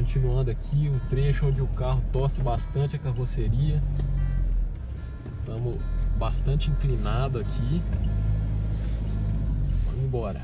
continuando aqui, um trecho onde o carro torce bastante a carroceria. Estamos bastante inclinado aqui. Vamos embora.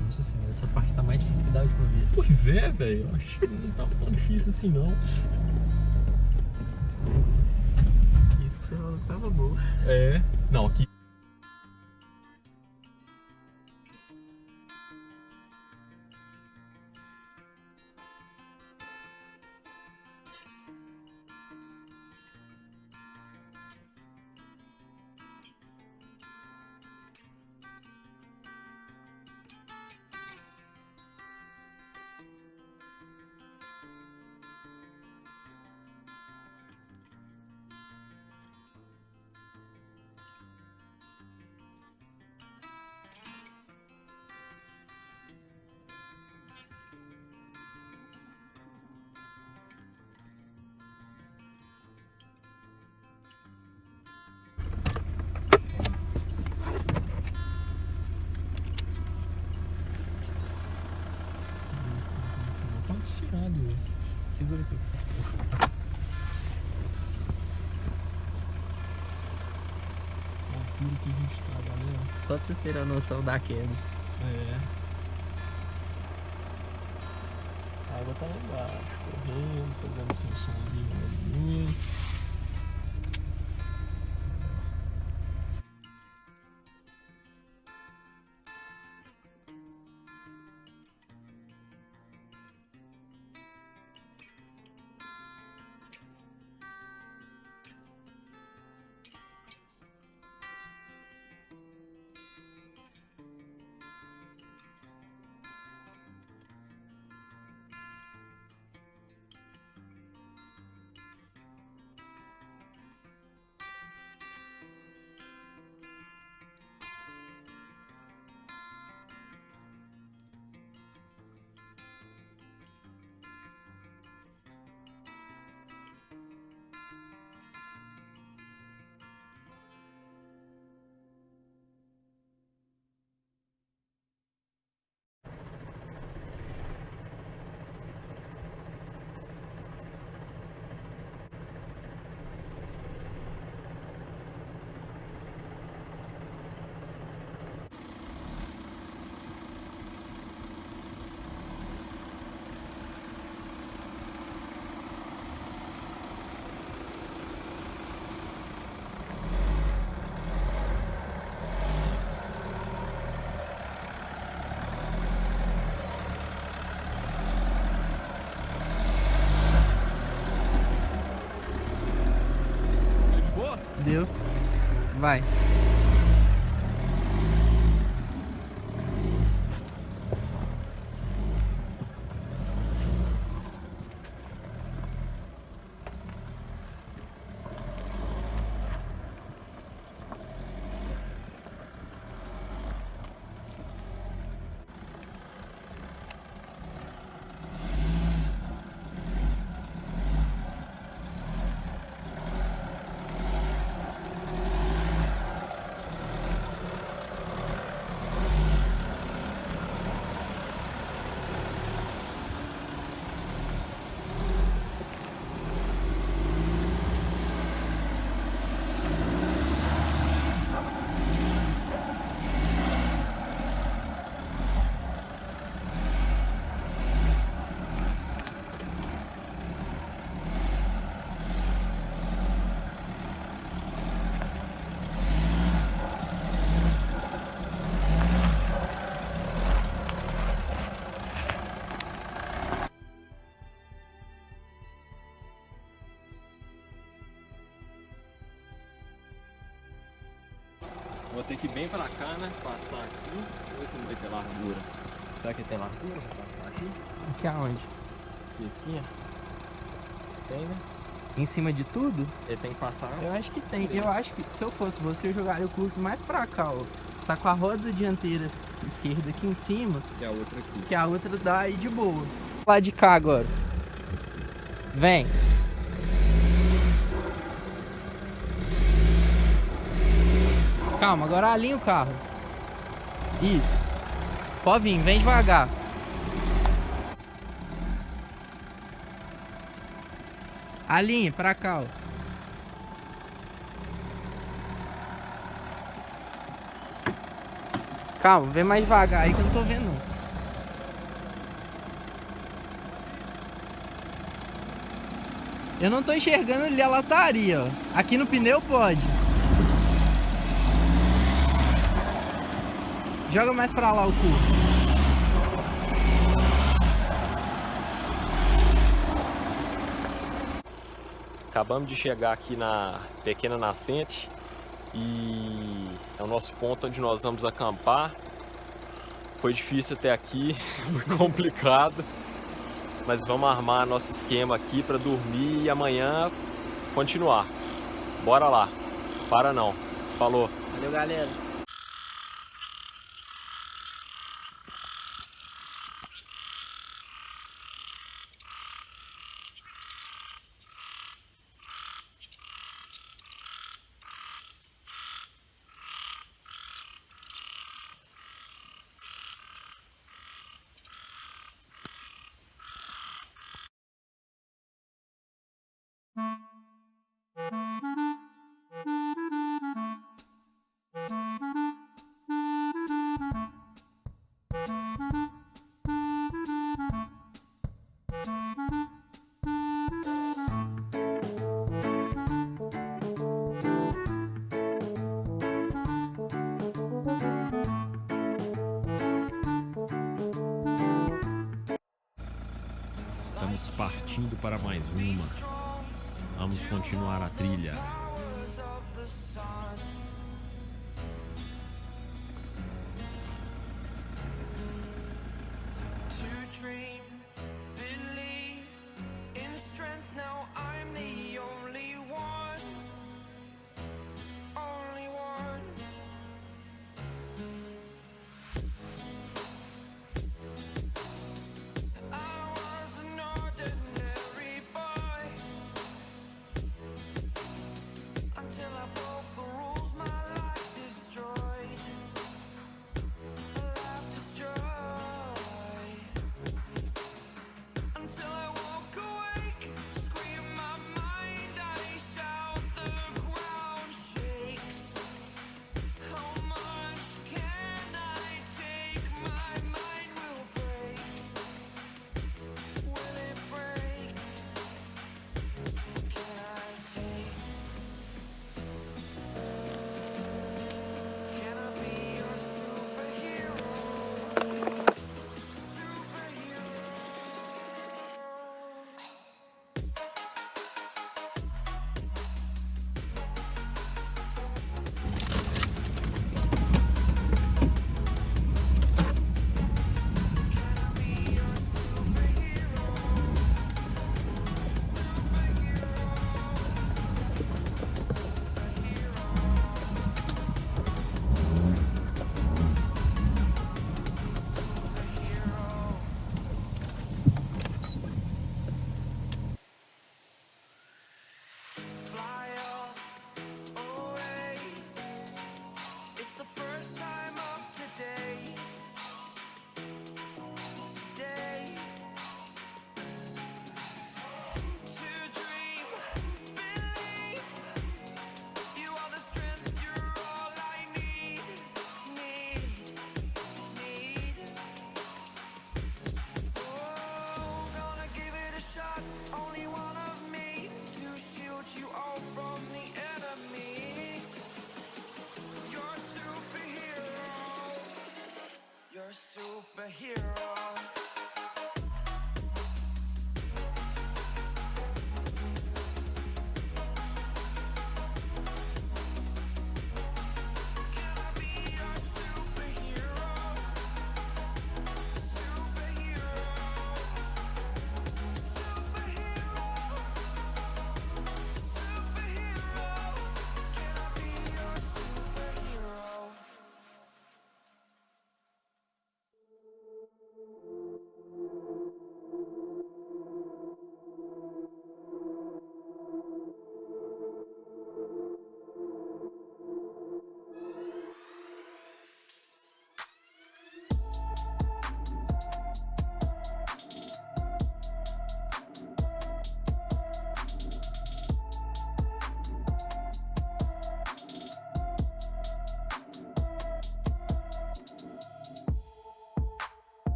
Nossa senhora, essa parte tá mais difícil que da última vez. Pois é, velho. Eu acho que não tava tão difícil assim, não. Isso que você falou que tava boa. É. Não, aqui. Segura aqui. A altura que a gente tá, galera. Só pra vocês terem a noção da queda. É. A água tá lá embaixo, correndo, fazendo seu somzinho maravilhoso. Deu. Vai. Vou ter que ir bem pra cá, né? Passar aqui. Deixa eu ver se não vai ter largura. Será que tem largura pra passar aqui? Aqui aonde? Aqui assim, ó. Tem, né? Em cima de tudo? Ele tem que passar. Eu acho que tem. Eu acho que se eu fosse você, eu jogaria o curso mais pra cá, ó. Tá com a roda dianteira esquerda aqui em cima. E a outra aqui. Que a outra dá aí de boa. Lá de cá agora. Vem. Calma, agora alinha o carro. Isso. Pode vir, vem devagar. Alinhe pra cá, ó. Calma, vem mais devagar aí que eu não tô vendo não. Eu não tô enxergando ali a lataria, ó. Aqui no pneu pode. Joga mais pra lá o cu. Acabamos de chegar aqui na pequena nascente e é o nosso ponto onde nós vamos acampar. Foi difícil até aqui, foi complicado, mas vamos armar nosso esquema aqui para dormir e amanhã continuar. Bora lá, para não. Falou. Valeu, galera. Estamos partindo para mais uma. Vamos continuar a trilha. Until I broke the rules.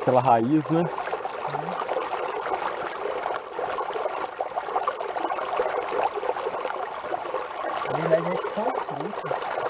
pela raiz, né? Na verdade é só fruta.